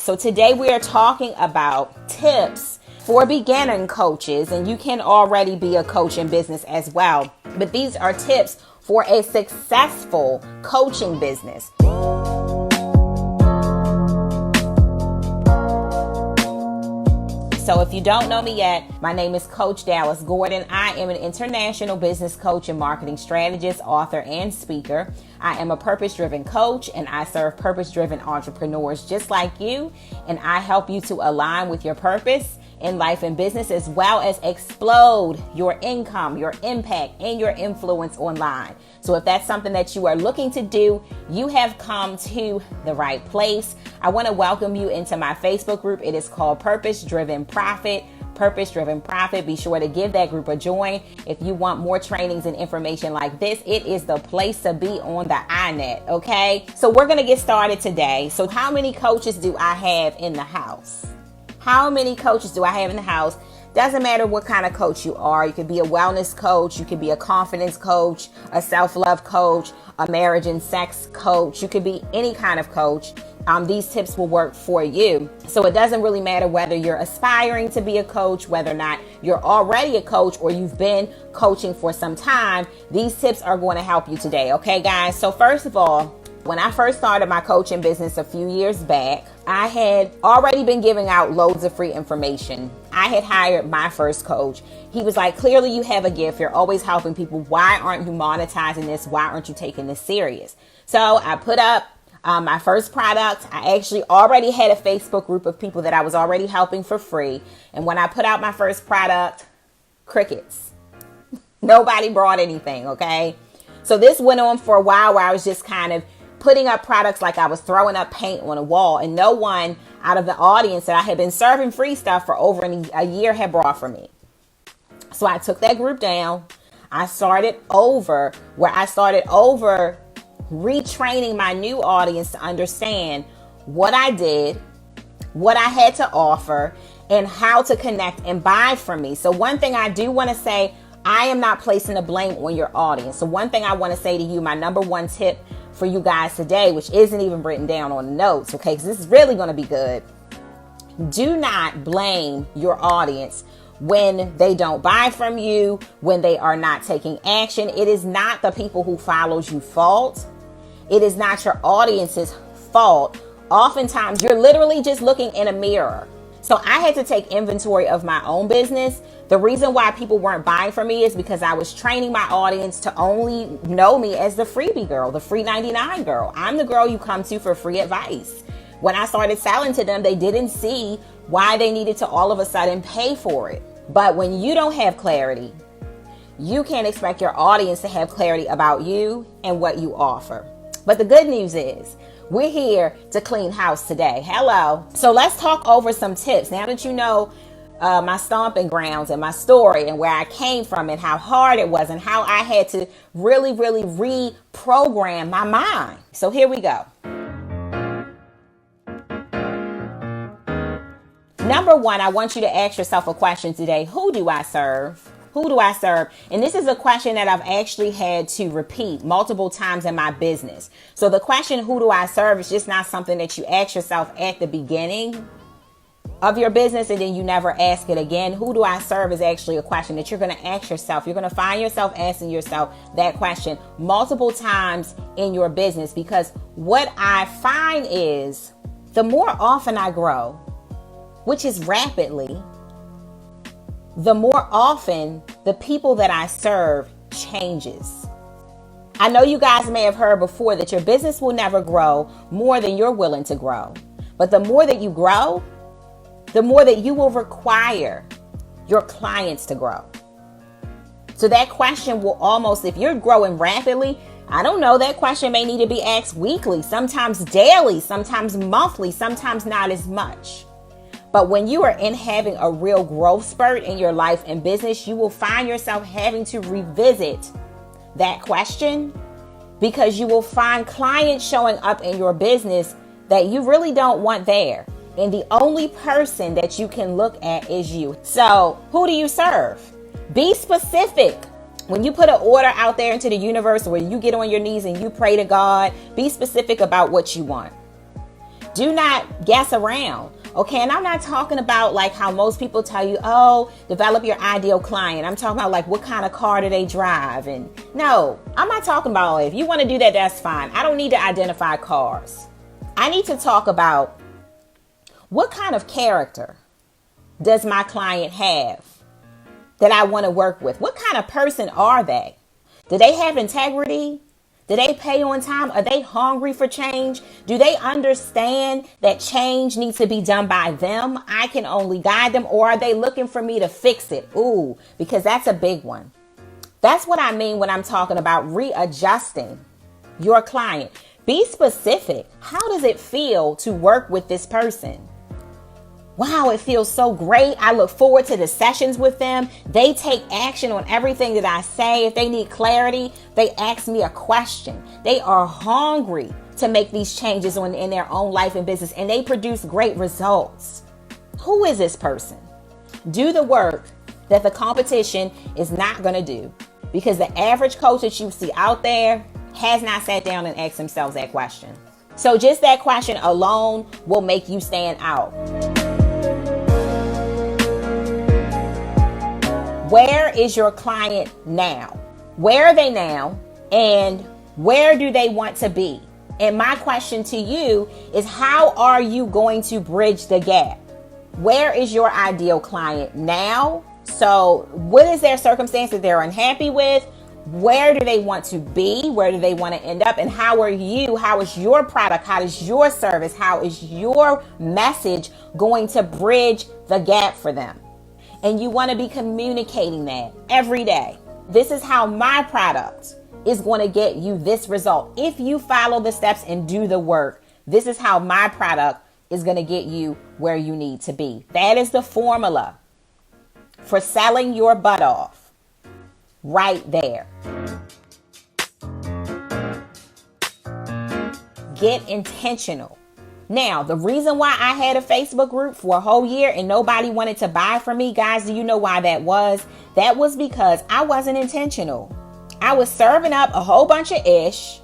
So today we are talking about tips for beginning coaches, and you can already be a coach in business as well. But these are tips for a successful coaching business. So if you don't know me yet, my name is Coach Dallas Gordon. I am an international business coach and marketing strategist, author, and speaker. I am a purpose-driven coach, and I serve purpose-driven entrepreneurs just like you. And I help you to align with your purpose in life and business, as well as explode your income, your impact, and your influence online. So if that's something that you are looking to do, you have come to the right place. I want to welcome you into my Facebook group. It is called Purpose-Driven Profit. Purpose-Driven Profit. Be sure to give that group a join. If you want more trainings and information like this, it is the place to be on the iNet, okay? So we're going to get started today. So how many coaches do I have in the house? How many coaches do I have in the house? Doesn't matter what kind of coach you are. You could be a wellness coach. You could be a confidence coach, a self-love coach, a marriage and sex coach. You could be any kind of coach. These tips will work for you. So it doesn't really matter whether you're aspiring to be a coach, whether or not you're already a coach or you've been coaching for some time. These tips are going to help you today. Okay, guys? So first of all, when I first started my coaching business a few years back, I had already been giving out loads of free information. I had hired my first coach. He was like, clearly you have a gift. You're always helping people. Why aren't you monetizing this? Why aren't you taking this serious? So I put up my first product. I actually already had a Facebook group of people that I was already helping for free. And when I put out my first product, crickets. Nobody brought anything, okay? So this went on for a while where I was just kind of putting up products like I was throwing up paint on a wall, and no one out of the audience that I had been serving free stuff for over a year had brought for me. So I took that group down. I started over retraining my new audience to understand what I did, what I had to offer, and how to connect and buy from me. So one thing I do want to say, I am not placing the blame on your audience. So one thing I want to say to you, my number one tip for you guys today, which isn't even written down on the notes, okay, because this is really going to be good. Do not blame your audience when they don't buy from you, when they are not taking action. It is not the people who follows you fault. It is not your audience's fault. Oftentimes, you're literally just looking in a mirror. So I had to take inventory of my own business. The reason why people weren't buying from me is because I was training my audience to only know me as the freebie girl, the free 99 girl. I'm the girl you come to for free advice. When I started selling to them, they didn't see why they needed to all of a sudden pay for it. But when you don't have clarity, you can't expect your audience to have clarity about you and what you offer. But the good news is, we're here to clean house today. Hello. So let's talk over some tips. Now that you know my stomping grounds and my story and where I came from and how hard it was and how I had to really, really reprogram my mind. So here we go. Number one, I want you to ask yourself a question today. Who do I serve? Who do I serve? And this is a question that I've actually had to repeat multiple times in my business. So the question, who do I serve, is just not something that you ask yourself at the beginning of your business and then you never ask it again. Who do I serve is actually a question that you're going to ask yourself. You're going to find yourself asking yourself that question multiple times in your business, because what I find is the more often I grow, which is rapidly, the more often the people that I serve changes. I know you guys may have heard before that your business will never grow more than you're willing to grow. But the more that you grow, the more that you will require your clients to grow. So that question will almost, if you're growing rapidly, I don't know, that question may need to be asked weekly, sometimes daily, sometimes monthly, sometimes not as much. But when you are in having a real growth spurt in your life and business, you will find yourself having to revisit that question, because you will find clients showing up in your business that you really don't want there. And the only person that you can look at is you. So who do you serve? Be specific. When you put an order out there into the universe, where you get on your knees and you pray to God, be specific about what you want. Do not guess around. Okay, and I'm not talking about like how most people tell you, oh, develop your ideal client. I'm talking about like what kind of car do they drive? And no, I'm not talking about if you want to do that, that's fine. I don't need to identify cars. I need to talk about what kind of character does my client have that I want to work with? What kind of person are they? Do they have integrity? Do they pay on time? Are they hungry for change? Do they understand that change needs to be done by them? I can only guide them. Or are they looking for me to fix it? Ooh, because that's a big one. That's what I mean when I'm talking about readjusting your client. Be specific. How does it feel to work with this person? Wow, it feels so great. I look forward to the sessions with them. They take action on everything that I say. If they need clarity, they ask me a question. They are hungry to make these changes in their own life and business, and they produce great results. Who is this person? Do the work that the competition is not going to do, because the average coach that you see out there has not sat down and asked themselves that question. So just that question alone will make you stand out. Where is your client now? Where are they now? And where do they want to be? And my question to you is, how are you going to bridge the gap? Where is your ideal client now? So what is their circumstance that they're unhappy with? Where do they want to be? Where do they want to end up? And how are you? How is your product? How is your service? How is your message going to bridge the gap for them? And you want to be communicating that every day. This is how my product is going to get you this result. If you follow the steps and do the work, this is how my product is going to get you where you need to be. That is the formula for selling your butt off right there. Get intentional. Now, the reason why I had a Facebook group for a whole year and nobody wanted to buy from me, guys, do you know why that was? That was because I wasn't intentional. I was serving up a whole bunch of ish.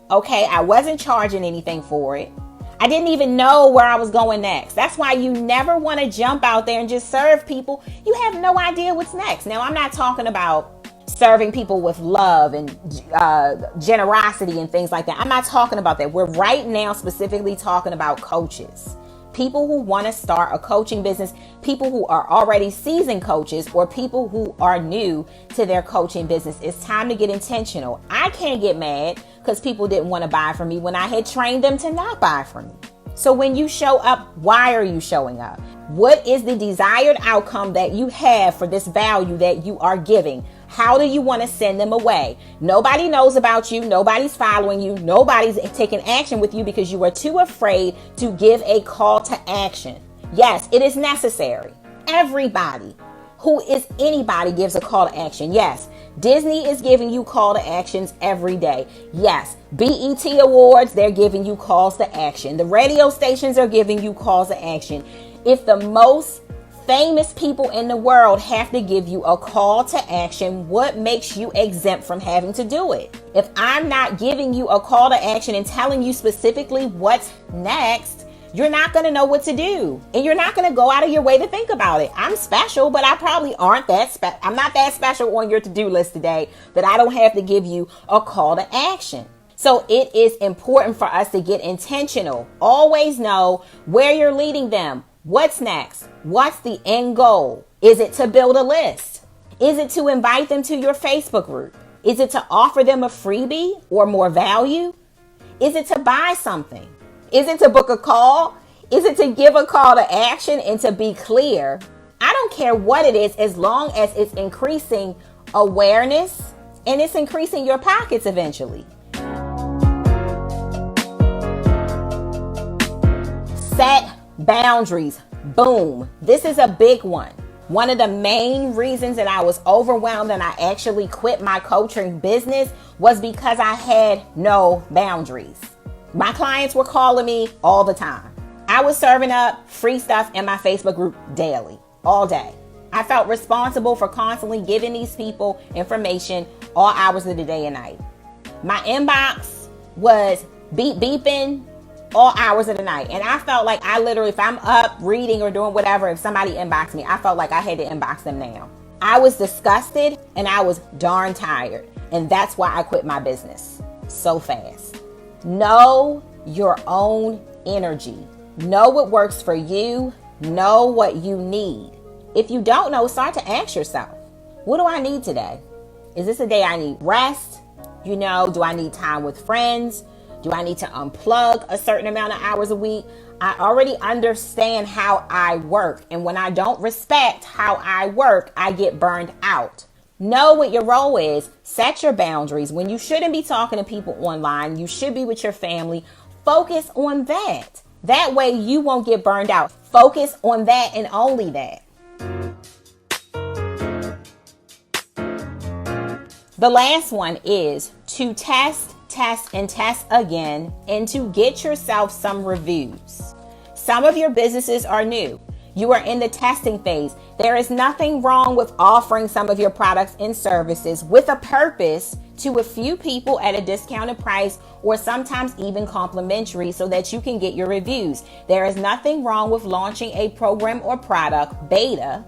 Okay, I wasn't charging anything for it. I didn't even know where I was going next. That's why you never want to jump out there and just serve people. You have no idea what's next. Now, I'm not talking about serving people with love and generosity and things like that. I'm not talking about that. We're right now specifically talking about coaches. People who want to start a coaching business, people who are already seasoned coaches, or people who are new to their coaching business. It's time to get intentional. I can't get mad because people didn't want to buy from me when I had trained them to not buy from me. So when you show up, why are you showing up? What is the desired outcome that you have for this value that you are giving? How do you want to send them away? Nobody knows about you. Nobody's following you. Nobody's taking action with you because you are too afraid to give a call to action. Yes, it is necessary. Everybody who is anybody gives a call to action. Yes, Disney is giving you call to actions every day. Yes, BET Awards, they're giving you calls to action. The radio stations are giving you calls to action. If the most famous people in the world have to give you a call to action, what makes you exempt from having to do it? If I'm not giving you a call to action and telling you specifically what's next, you're not going to know what to do. And you're not going to go out of your way to think about it. I'm special, but I probably aren't that I'm not that special on your to-do list today that I don't have to give you a call to action. So it is important for us to get intentional. Always know where you're leading them. What's next? What's the end goal? Is it to build a list? Is it to invite them to your Facebook group? Is it to offer them a freebie or more value? Is it to buy something? Is it to book a call? Is it to give a call to action? And to be clear, I don't care what it is, as long as it's increasing awareness and it's increasing your pockets eventually. Set boundaries. Boom. This is a big one. One of the main reasons that I was overwhelmed and I actually quit my coaching business was because I had no boundaries. My clients were calling me all the time. I was serving up free stuff in my Facebook group daily, all day. I felt responsible for constantly giving these people information all hours of the day and night. My inbox was beeping all hours of the night. And I felt like I literally, if I'm up reading or doing whatever, if somebody inboxed me, I felt like I had to inbox them now. I was disgusted and I was darn tired. And that's why I quit my business so fast. Know your own energy. Know what works for you. Know what you need. If you don't know, start to ask yourself, what do I need today? Is this a day I need rest? Do I need time with friends? Do I need to unplug a certain amount of hours a week? I already understand how I work. And when I don't respect how I work, I get burned out. Know what your role is. Set your boundaries. When you shouldn't be talking to people online, you should be with your family. Focus on that. That way you won't get burned out. Focus on that and only that. The last one is to test and test again, and to get yourself some reviews. Some of your businesses are new. You are in the testing phase. There is nothing wrong with offering some of your products and services with a purpose to a few people at a discounted price, or sometimes even complimentary, so that you can get your reviews. There is nothing wrong with launching a program or product beta,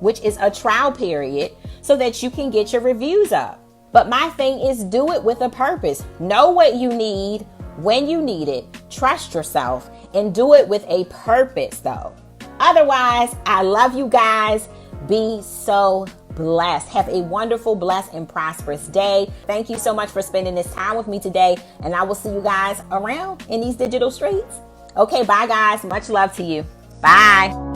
which is a trial period, so that you can get your reviews up. But my thing is, do it with a purpose. Know what you need when you need it. Trust yourself and do it with a purpose though. Otherwise, I love you guys. Be so blessed. Have a wonderful, blessed, and prosperous day. Thank you so much for spending this time with me today. And I will see you guys around in these digital streets. Okay, bye guys. Much love to you. Bye.